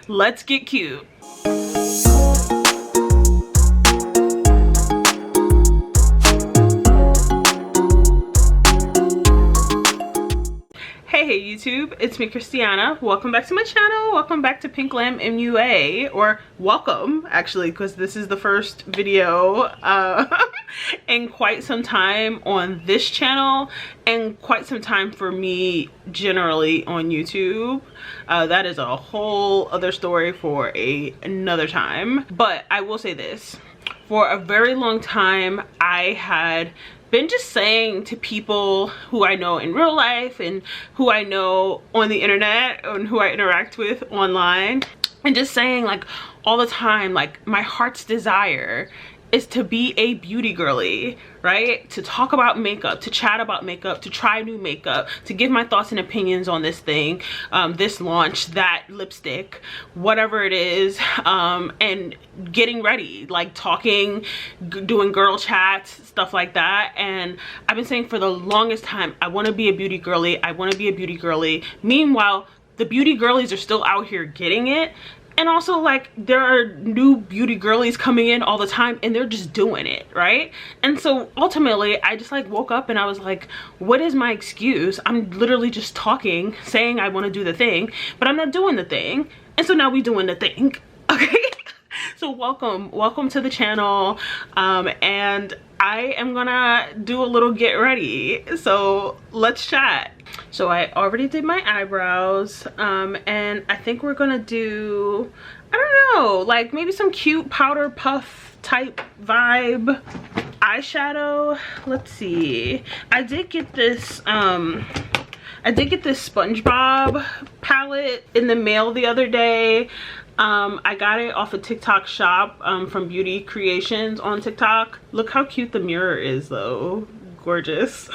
let's get cute. Hey YouTube, it's me Christiana. Welcome back to my channel. Welcome back to Glam MUA, or welcome actually, because this is the first video in quite some time on this channel and quite some time for me generally on YouTube. That is a whole other story for another time. But I will say this, for a very long time I had been just saying to people who I know in real life and who I know on the internet and who I interact with online, and just saying like all the time, like my heart's desire is to be a beauty girly, right? To talk about makeup, to chat about makeup, to try new makeup, to give my thoughts and opinions on this thing, this launch, that lipstick, whatever it is, and getting ready, like talking, doing girl chats, stuff like that. And I've been saying for the longest time, I want to be a beauty girly, I want to be a beauty girly. Meanwhile, the beauty girlies are still out here getting it. And also, like, there are new beauty girlies coming in all the time and they're just doing it, right? And so ultimately I just like woke up and I was like, what is my excuse? I'm literally just talking, saying I want to do the thing, but I'm not doing the thing. And so now we doing the thing, okay? So welcome to the channel, and I am gonna do a little get ready, so let's chat. So I already did my eyebrows, and I think we're gonna do, I don't know, like maybe some cute powder puff type vibe eyeshadow. Let's see, I did get this SpongeBob palette in the mail the other day. I got it off a TikTok shop from Beauty Creations on TikTok. Look how cute the mirror is though. Gorgeous.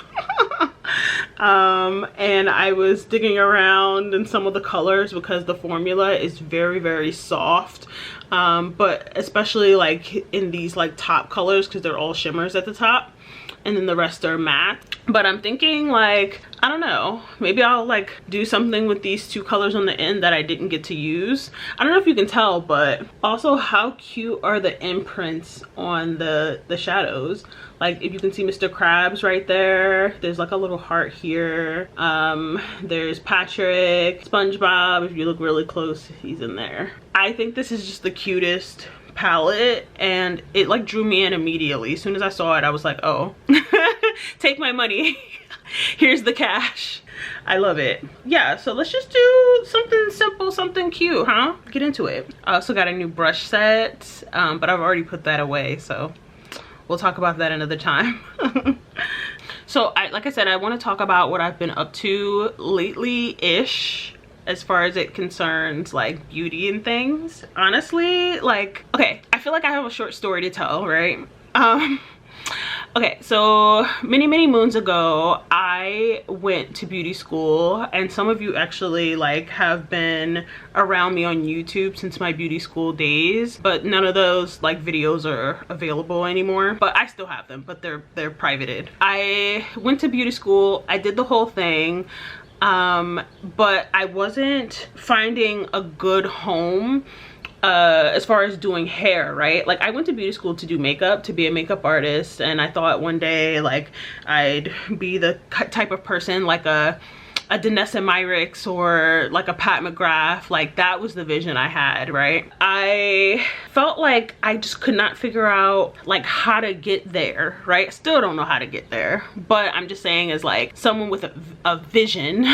And I was digging around in some of the colors because the formula is very, very soft. But especially like in these like top colors, because they're all shimmers at the top. And then the rest are matte. But I'm thinking like, I don't know, maybe I'll like do something with these two colors on the end that I didn't get to use. I don't know if you can tell, but also how cute are the imprints on the shadows. Like if you can see Mr. Krabs right there, there's like a little heart here. There's Patrick, SpongeBob, if you look really close, he's in there. I think this is just the cutest palette, and it like drew me in immediately. As soon as I saw it, I was like, oh, take my money. Here's the cash. I love it. Yeah, so let's just do something simple, something cute, huh? Get into it. I also got a new brush set, but I've already put that away, so we'll talk about that another time. So like I said, I want to talk about what I've been up to lately-ish, as far as it concerns like beauty and things. Honestly, like, okay, I feel like I have a short story to tell, right? Okay, so many moons ago I went to beauty school, and some of you actually like have been around me on YouTube since my beauty school days, but none of those like videos are available anymore. But I still have them, but they're privated. I went to beauty school, I did the whole thing, but I wasn't finding a good home as far as doing hair, right? Like I went to beauty school to do makeup, to be a makeup artist, and I thought one day like I'd be the type of person like a Danessa Myricks or like a Pat McGrath. Like that was the vision I had, right? I felt like I just could not figure out like how to get there, right? Still don't know how to get there, but I'm just saying as like someone with a vision,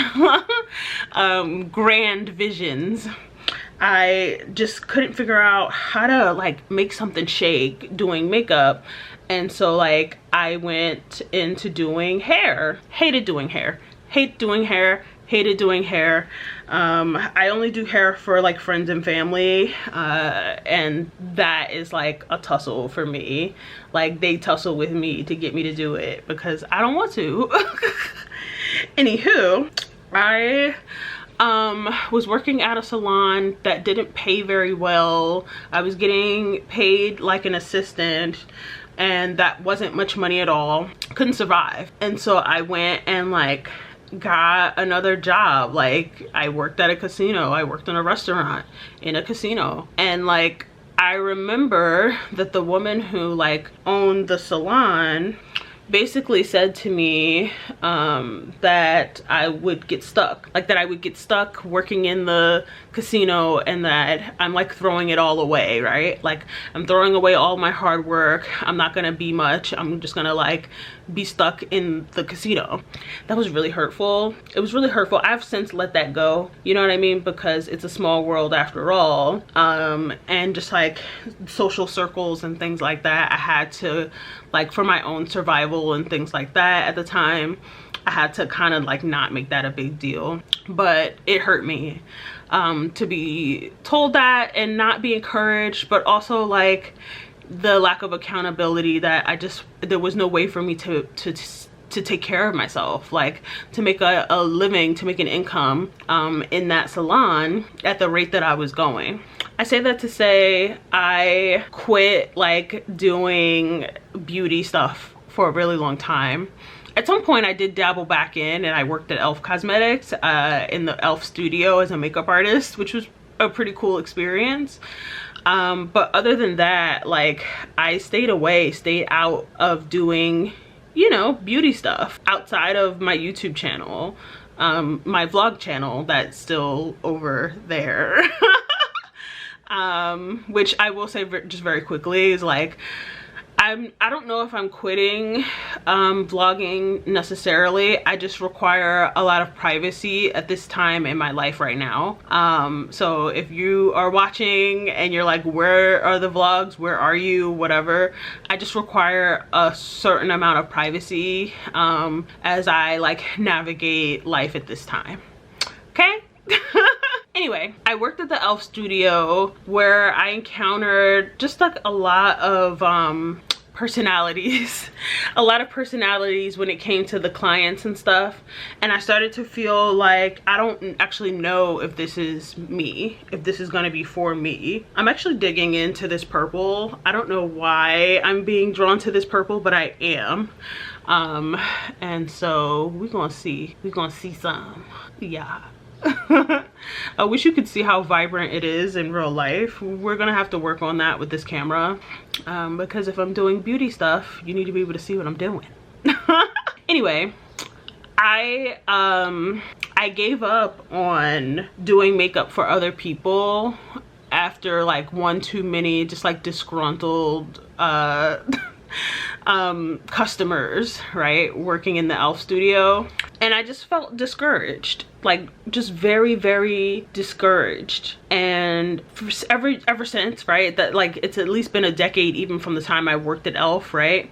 grand visions, I just couldn't figure out how to like make something shake doing makeup. And so like I went into doing hair. Hated doing hair, hated doing hair. I only do hair for like friends and family, and that is like a tussle for me. Like they tussle with me to get me to do it because I don't want to. Anywho, I was working at a salon that didn't pay very well. I was getting paid like an assistant, and that wasn't much money at all. Couldn't survive. And so I went and like got another job. Like, I worked at a casino, I worked in a restaurant in a casino, and like I remember that the woman who like owned the salon basically said to me that I would get stuck, like that I would get stuck working in the casino, and that I'm like throwing it all away, right? Like, I'm throwing away all my hard work, I'm not gonna be much, I'm just gonna like be stuck in the casino. That was really hurtful. It was really hurtful. I've since let that go, you know what I mean, because it's a small world after all, and just like social circles and things like that, I had to, like, for my own survival and things like that at the time, I had to kind of like not make that a big deal. But it hurt me to be told that and not be encouraged, but also like the lack of accountability that there was no way for me to take care of myself, like to make a living, to make an income in that salon at the rate that I was going. I say that to say I quit like doing beauty stuff for a really long time. At some point I did dabble back in, and I worked at Elf Cosmetics in the Elf studio as a makeup artist, which was a pretty cool experience. But other than that, like, I stayed out of doing, you know, beauty stuff outside of my YouTube channel, my vlog channel that's still over there. Which I will say just very quickly is like, I don't know if I'm quitting vlogging necessarily. I just require a lot of privacy at this time in my life right now. So if you are watching and you're like, where are the vlogs, where are you, whatever, I just require a certain amount of privacy as I like navigate life at this time. Okay. Anyway, I worked at the Elf studio where I encountered just like a lot of personalities a lot of personalities when it came to the clients and stuff, and I started to feel like I don't actually know if this is me, if this is going to be for me. I'm actually digging into this purple. I don't know why I'm being drawn to this purple, but I am. And so we're gonna see some. Yeah. I wish you could see how vibrant it is in real life. We're gonna have to work on that with this camera, because if I'm doing beauty stuff, you need to be able to see what I'm doing. Anyway, I gave up on doing makeup for other people after like one too many just like disgruntled customers, right, working in the Elf studio, and I just felt discouraged, like just very, very discouraged. And ever since, right, that like it's at least been a decade even from the time I worked at Elf, right,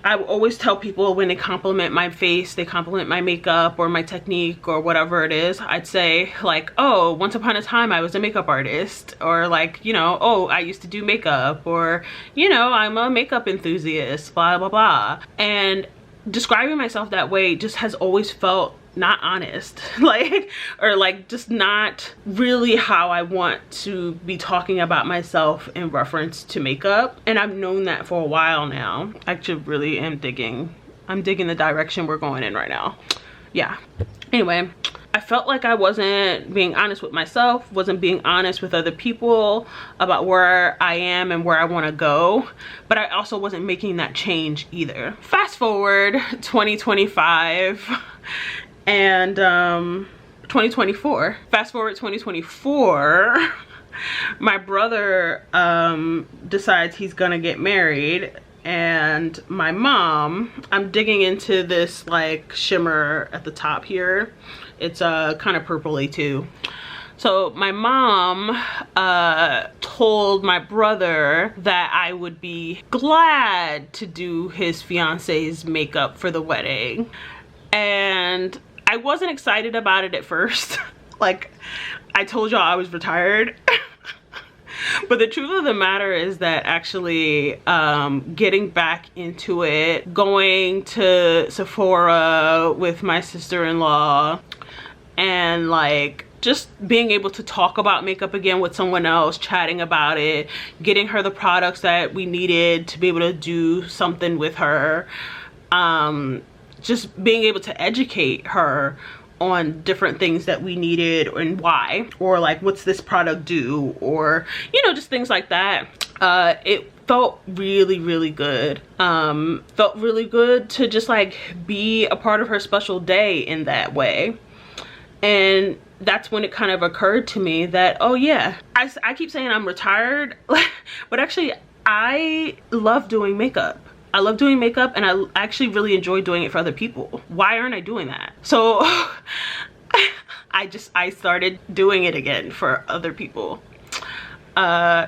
I always tell people when they compliment my face, they compliment my makeup or my technique or whatever it is, I'd say like, oh, once upon a time I was a makeup artist, or like, you know, oh, I used to do makeup, or, you know, I'm a makeup enthusiast, blah, blah, blah. And describing myself that way just has always felt not honest, like, or like just not really how I want to be talking about myself in reference to makeup. And I've known that for a while now. I actually really am digging. I'm digging the direction we're going in right now. Yeah. Anyway, I felt like I wasn't being honest with myself, wasn't being honest with other people about where I am and where I want to go, but I also wasn't making that change either. Fast forward 2025 and 2024. Fast forward 2024, my brother decides he's gonna get married, and my mom, I'm digging into this like shimmer at the top here. It's kind of purpley too. So my mom told my brother that I would be glad to do his fiance's makeup for the wedding, and I wasn't excited about it at first. Like, I told y'all I was retired. But the truth of the matter is that actually getting back into it, going to Sephora with my sister-in-law, and like just being able to talk about makeup again with someone else, chatting about it, getting her the products that we needed to be able to do something with her, just being able to educate her on different things that we needed and why, or like what's this product do, or you know, just things like that. It felt really good. Felt really good to just like be a part of her special day in that way. And that's when it kind of occurred to me that, oh yeah, I keep saying I'm retired, but actually I love doing makeup. I love doing makeup, and I actually really enjoy doing it for other people. Why aren't I doing that? So I started doing it again for other people.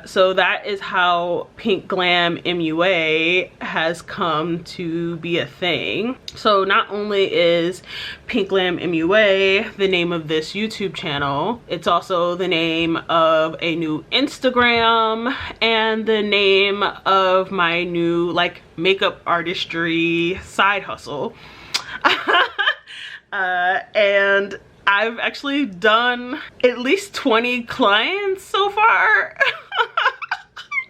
So that is how Pink Glam MUA has come to be a thing. So not only is Pink Glam MUA the name of this YouTube channel, it's also the name of a new Instagram and the name of my new like makeup artistry side hustle. And I've actually done at least 20 clients so far.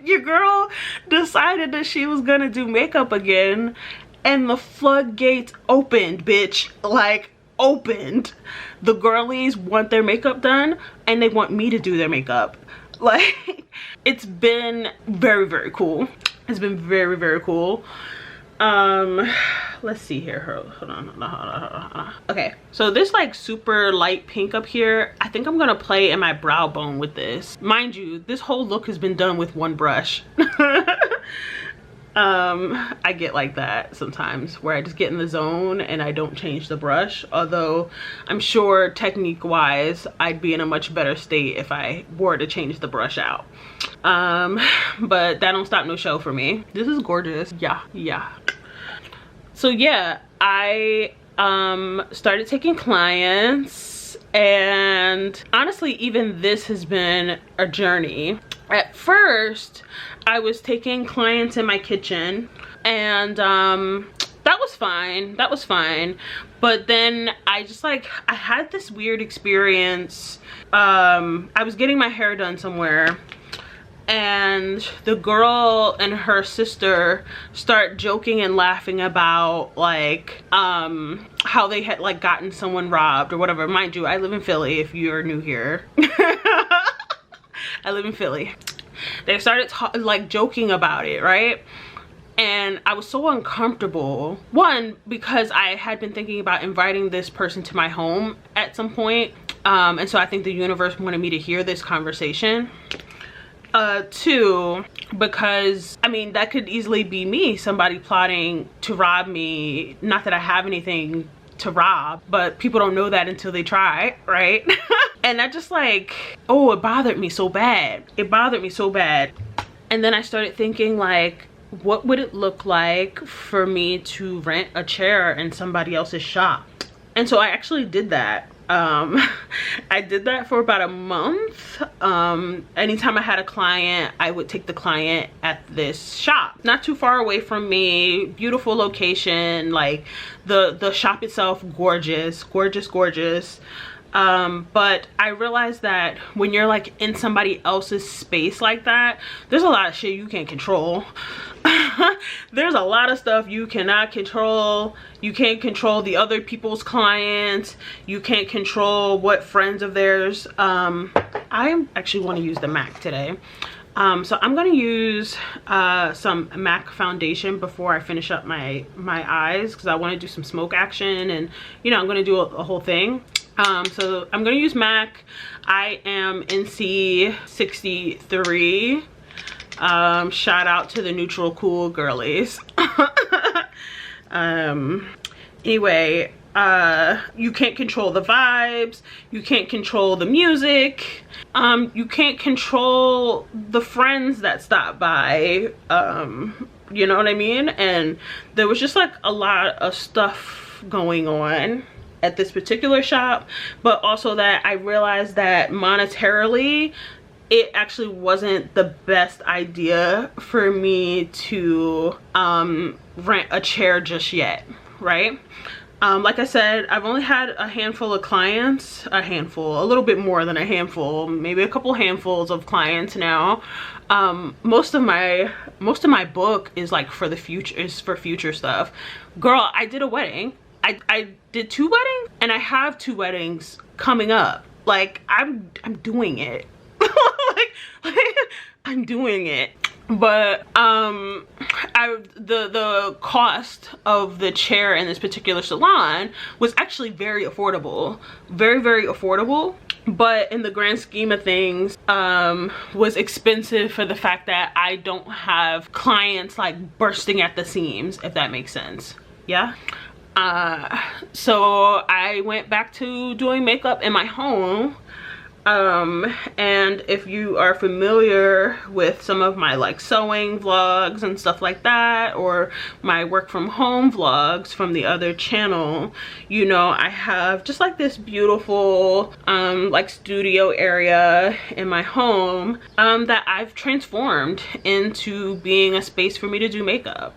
Your girl decided that she was gonna do makeup again, and the floodgates opened, bitch. Like, opened. The girlies want their makeup done, and they want me to do their makeup. Like, it's been very cool. It's been very cool. Let's see here. Hold on. Okay, so this like super light pink up here, I think I'm gonna play in my brow bone with this. Mind you, this whole look has been done with one brush. I get like that sometimes, where I just get in the zone and I don't change the brush, although I'm sure technique wise I'd be in a much better state if I were to change the brush out. But that don't stop no show for me. This is gorgeous. Yeah. So yeah, I started taking clients, and honestly even this has been a journey. At first I was taking clients in my kitchen, and that was fine, but then I just like, I had this weird experience. I was getting my hair done somewhere, and the girl and her sister start joking and laughing about like how they had like gotten someone robbed or whatever. Mind you, I live in Philly, if you're new here. I live in Philly. They started like joking about it, right? And I was so uncomfortable. One, because I had been thinking about inviting this person to my home at some point, and so I think the universe wanted me to hear this conversation. Two, because I mean, that could easily be me, somebody plotting to rob me. Not that I have anything to rob, but people don't know that until they try, right? And that just like, oh, it bothered me so bad. It bothered me so bad. And then I started thinking like, what would it look like for me to rent a chair in somebody else's shop? And so I actually did that. I did that for about a month. Anytime I had a client, I would take the client at this shop, not too far away from me. Beautiful location, like the shop itself, gorgeous. But I realized that when you're like in somebody else's space like that, there's a lot of shit you can't control. There's a lot of stuff you cannot control. You can't control the other people's clients. You can't control what friends of theirs. I actually want to use the MAC today. So I'm going to use some MAC foundation before I finish up my eyes, because I want to do some smoke action, and you know, I'm going to do a whole thing. So I'm going to use MAC. I am NC 63. Shout out to the neutral cool girlies. Anyway, you can't control the vibes, you can't control the music, you can't control the friends that stop by, you know what I mean? And there was just like a lot of stuff going on at this particular shop, but also that I realized that monetarily it actually wasn't the best idea for me to rent a chair just yet, right? Like I said, I've only had a handful of clients, a little bit more than a handful, maybe a couple handfuls of clients now. Most of my book is like for the future, is for future stuff. Girl, I did a wedding. I did 2 weddings and I have 2 weddings coming up. Like I'm doing it. like I'm doing it. But the cost of the chair in this particular salon was actually very affordable, very affordable, but in the grand scheme of things was expensive for the fact that I don't have clients like bursting at the seams, if that makes sense. Yeah. So I went back to doing makeup in my home. And if you are familiar with some of my like sewing vlogs and stuff like that, or my work from home vlogs from the other channel, you know I have just like this beautiful like studio area in my home that I've transformed into being a space for me to do makeup.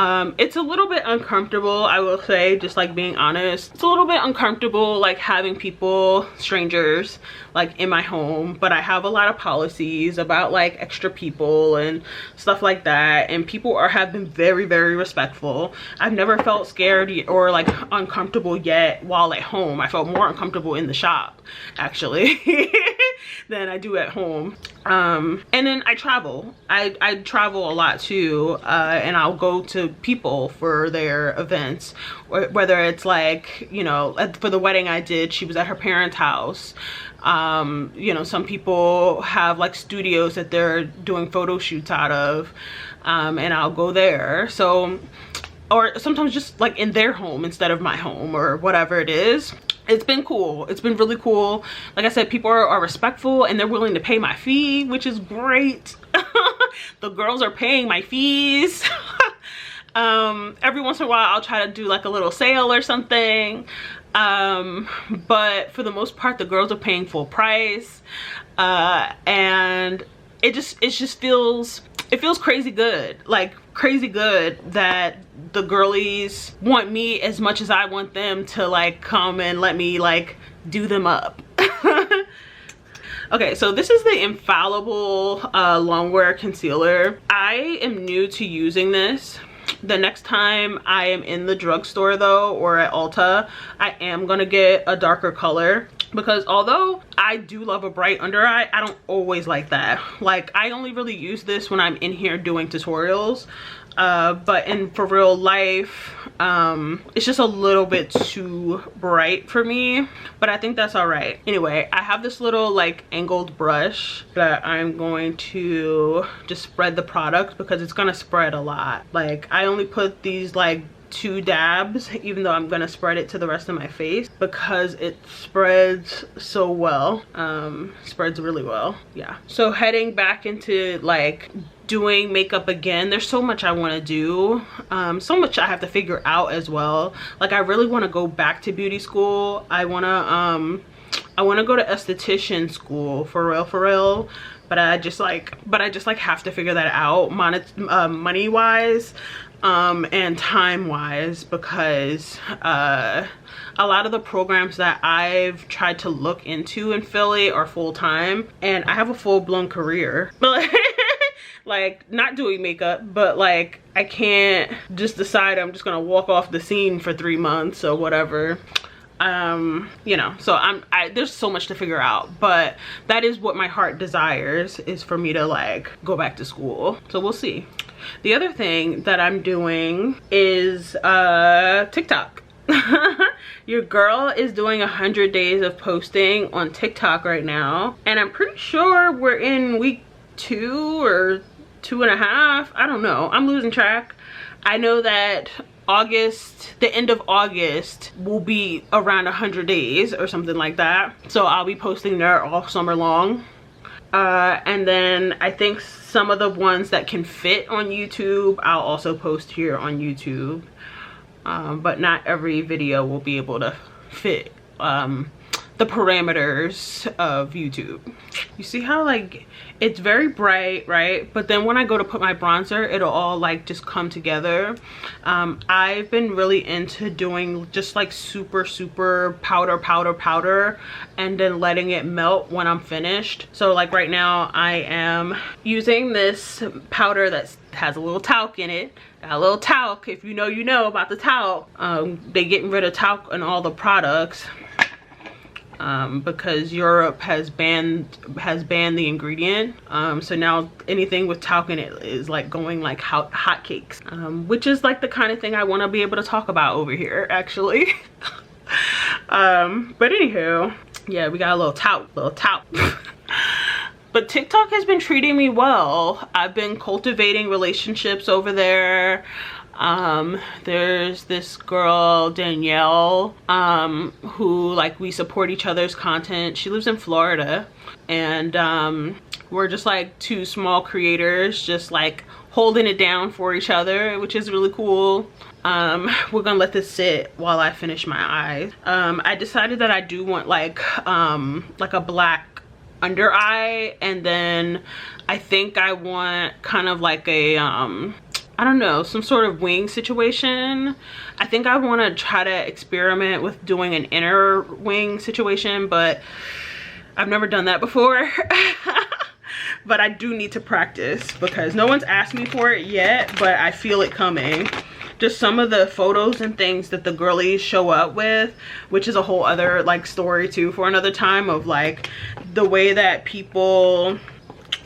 It's a little bit uncomfortable, I will say, just like being honest. It's a little bit uncomfortable like having people, strangers, like in my home, but I have a lot of policies about like extra people and stuff like that, and people have been very respectful. I've never felt scared or like uncomfortable yet while at home. I felt more uncomfortable in the shop actually than I do at home. And then I travel. I travel a lot too, and I'll go to people for their events, whether it's like, you know, for the wedding I did, she was at her parents' house. You know, some people have like studios that they're doing photo shoots out of, and I'll go there. So, or sometimes just like in their home instead of my home or whatever it is. It's been cool. It's been really cool. Like I said, people are respectful and they're willing to pay my fee, which is great. The girls are paying my fees. Every once in a while I'll try to do like a little sale or something, but for the most part the girls are paying full price, and it just feels crazy good, like crazy good that the girlies want me as much as I want them to like come and let me like do them up. Okay, so this is the Infallible Longwear Concealer. I am new to using this. The next time I am in the drugstore though, or at Ulta, I am gonna get a darker color, because although I do love a bright under eye, I don't always like that. Like I only really use this when I'm in here doing tutorials, but for real life, it's just a little bit too bright for me, but I think that's all right. Anyway, I have this little like angled brush that I'm going to just spread the product, because it's gonna spread a lot. Like I only put these like 2 dabs, even though I'm gonna spread it to the rest of my face, because it spreads so well. Spreads really well. Yeah, so heading back into like doing makeup again, there's so much I want to do, so much I have to figure out as well. Like I really want to go back to beauty school. I want to go to esthetician school for real, but I just like have to figure that out money wise, and time wise, because a lot of the programs that I've tried to look into in Philly are full-time, and I have a full-blown career. Like not doing makeup, but like I can't just decide I'm just gonna walk off the scene for 3 months or whatever. You know, so there's so much to figure out, but that is what my heart desires, is for me to like go back to school. So we'll see. The other thing that I'm doing is TikTok. Your girl is doing 100 days of posting on TikTok right now, and I'm pretty sure we're in week 2 or 2.5. I don't know, I'm losing track. I know that August, the end of August, will be around 100 days or something like that, so I'll be posting there all summer long. And then I think some of the ones that can fit on YouTube I'll also post here on YouTube, but not every video will be able to fit the parameters of YouTube. You see how like it's very bright, right? But then when I go to put my bronzer, it'll all like just come together. I've been really into doing just like super powder and then letting it melt when I'm finished. So like right now I am using this powder that has a little talc in it. Got a little talc. If you know, you know about the talc. They getting rid of talc in all the products. Because Europe has banned the ingredient, so now anything with talc in it is like going like hotcakes, which is like the kind of thing I want to be able to talk about over here actually. But anywho, yeah, we got a little talc. But TikTok has been treating me well. I've been cultivating relationships over there. There's this girl Danielle, who like we support each other's content. She lives in Florida, and we're just like two small creators just like holding it down for each other, which is really cool. We're gonna let this sit while I finish my eyes. I decided that I do want like a black under eye, and then I think I want kind of like a I don't know, some sort of wing situation. I think I want to try to experiment with doing an inner wing situation, but I've never done that before. But I do need to practice because no one's asked me for it yet, but I feel it coming. Just some of the photos and things that the girlies show up with, which is a whole other like story too for another time, of like the way that people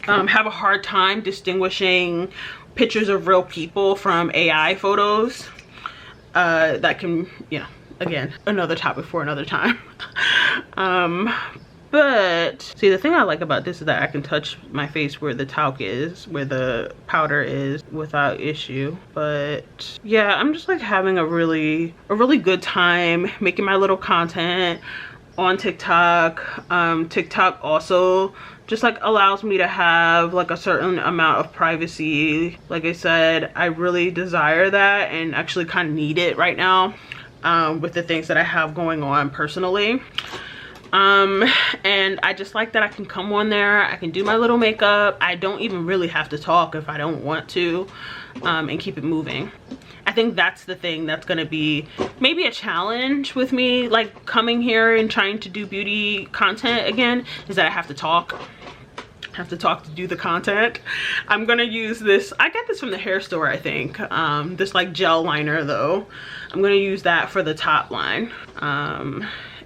have a hard time distinguishing pictures of real people from AI photos. That can, yeah, again, another topic for another time. But see, the thing I like about this is that I can touch my face where the talc is, where the powder is, without issue. But yeah, I'm just like having a really good time making my little content on TikTok. TikTok also just like allows me to have like a certain amount of privacy. Like I said, I really desire that and actually kind of need it right now, with the things that I have going on personally. And I just like that I can come on there, I can do my little makeup, I don't even really have to talk if I don't want to, and keep it moving. I think that's the thing that's gonna be maybe a challenge with me like coming here and trying to do beauty content again, is that I have to talk. To do the content. I'm gonna use this, I got this from the hair store, I think, this like gel liner though. I'm gonna use that for the top line,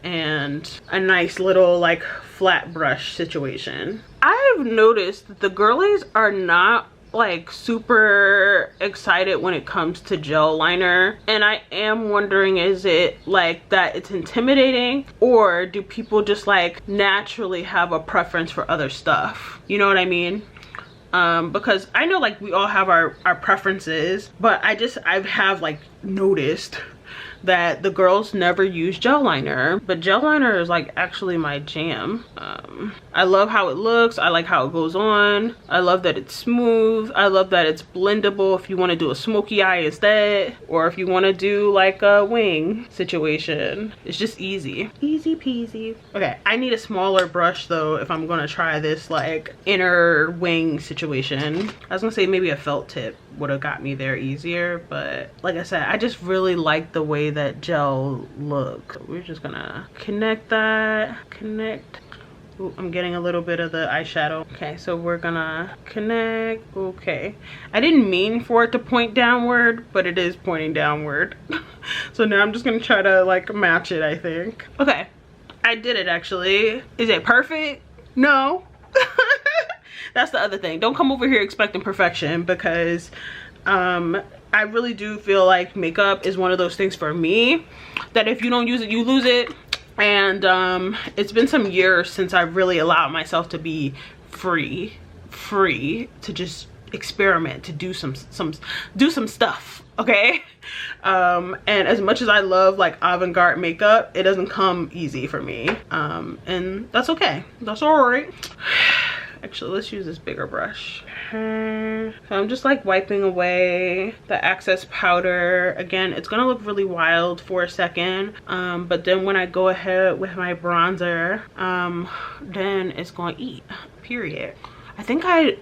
and a nice little like flat brush situation. I've noticed that the girlies are not like super excited when it comes to gel liner, and I am wondering, is it like that it's intimidating, or do people just like naturally have a preference for other stuff? You know what I mean? Because I know like we all have our preferences, but I have like noticed that the girls never use gel liner, but gel liner is like actually my jam. I love how it looks, I like how it goes on, I love that it's smooth, I love that it's blendable if you want to do a smoky eye instead, or if you want to do like a wing situation. It's just easy peasy. Okay, I need a smaller brush though if I'm gonna try this like inner wing situation. I was gonna say maybe a felt tip would have got me there easier, but like I said, I just really like the way that gel looks. We're just gonna connect that, Ooh, I'm getting a little bit of the eyeshadow. Okay, so we're gonna connect. Okay, I didn't mean for it to point downward, but it is pointing downward. So now I'm just gonna try to like match it, I think. Okay, I did it actually. Is it perfect? No. That's the other thing. Don't come over here expecting perfection, because I really do feel like makeup is one of those things for me that if you don't use it, you lose it. And it's been some years since I really allowed myself to be free to just experiment, to do some stuff, okay? And as much as I love like avant-garde makeup, it doesn't come easy for me, and that's okay, that's all right. Actually, let's use this bigger brush. So I'm just like wiping away the excess powder. Again, it's gonna look really wild for a second, but then when I go ahead with my bronzer, then it's gonna eat. period. I think I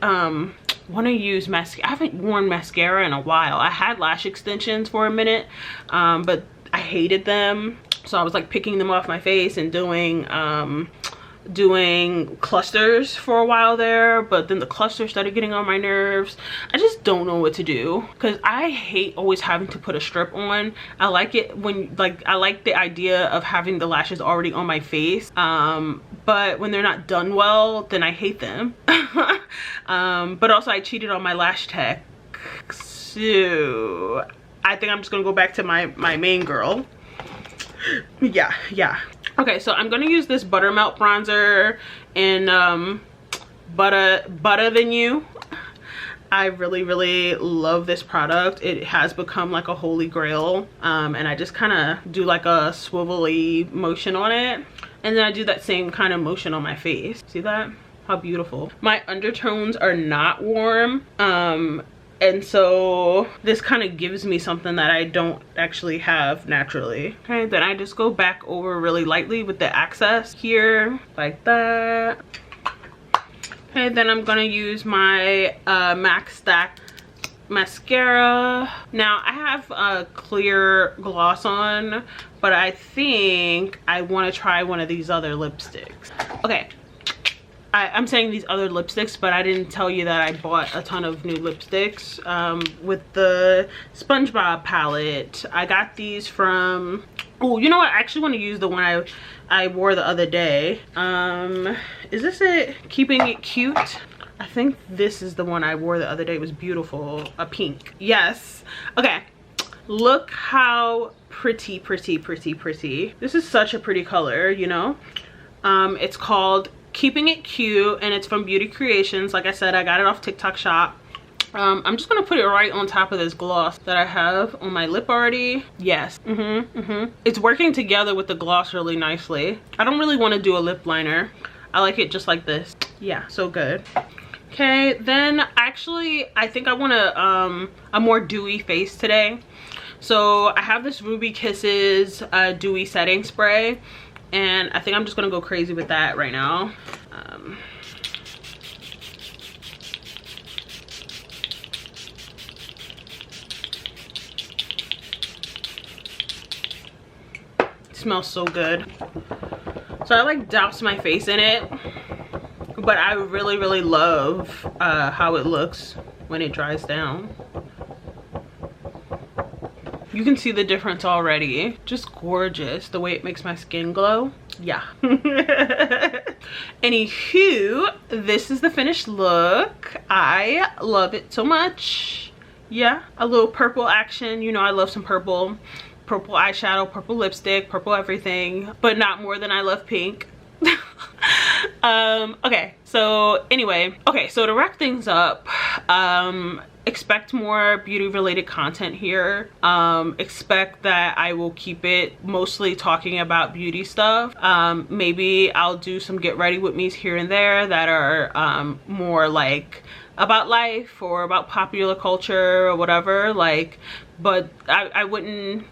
want to use mascara. I haven't worn mascara in a while. I had lash extensions for a minute, but I hated them, so I was like picking them off my face and doing clusters for a while there, but then the clusters started getting on my nerves. I just don't know what to do, because I hate always having to put a strip on. I like it when, like, I like the idea of having the lashes already on my face, but when they're not done well, then I hate them. But also I cheated on my lash tech, so I think I'm just gonna go back to my main girl. Yeah. Okay, so I'm gonna use this Buttermelt bronzer in Butter Than You. I really love this product. It has become like a holy grail, and I just kind of do like a swivelly motion on it, and then I do that same kind of motion on my face. See that? How beautiful. My undertones are not warm, and so this kind of gives me something that I don't actually have naturally. Okay, then I just go back over really lightly with the access here, like that. Okay, then I'm gonna use my MAC Stack mascara. Now I have a clear gloss on, but I think I want to try one of these other lipsticks. Okay, I'm saying these other lipsticks, but I didn't tell you that I bought a ton of new lipsticks with the SpongeBob palette. I got these from, oh, you know what? I actually want to use the one I wore the other day. Is this it? Keeping It Cute? I think this is the one I wore the other day. It was beautiful. A pink. Yes. Okay. Look how pretty. This is such a pretty color, you know? It's called Keeping It Cute, and it's from Beauty Creations. Like I said, I got it off TikTok Shop. I'm just gonna put it right on top of this gloss that I have on my lip already. Yes. It's working together with the gloss really nicely. I don't really want to do a lip liner. I like it just like this. Yeah, so good. Okay, then actually I think I want a more dewy face today. So I have this Ruby Kisses dewy setting spray, and I think I'm just gonna go crazy with that right now. It smells so good. So I like douse my face in it, but I really love how it looks when it dries down. You can see the difference already. Just gorgeous, the way it makes my skin glow. Yeah. Anywho, this is the finished look. I love it so much. Yeah, a little purple action. You know I love some purple. Purple eyeshadow, purple lipstick, purple everything, but not more than I love pink. Okay, so anyway, okay, so to wrap things up, expect more beauty related content here. Expect that I will keep it mostly talking about beauty stuff. Maybe I'll do some get ready with me's here and there that are more like about life or about popular culture or whatever, like, but I wouldn't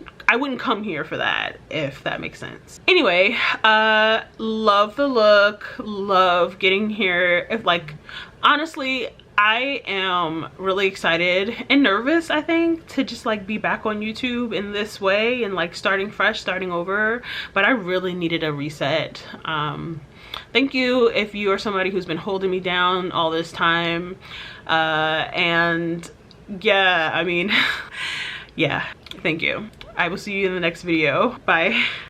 come here for that, if that makes sense. Anyway, love the look, love getting here. If, like, honestly, I am really excited and nervous, I think, to just like be back on YouTube in this way and like starting fresh, starting over, but I really needed a reset. Thank you if you are somebody who's been holding me down all this time, and yeah, I mean, yeah, thank you. I will see you in the next video. Bye.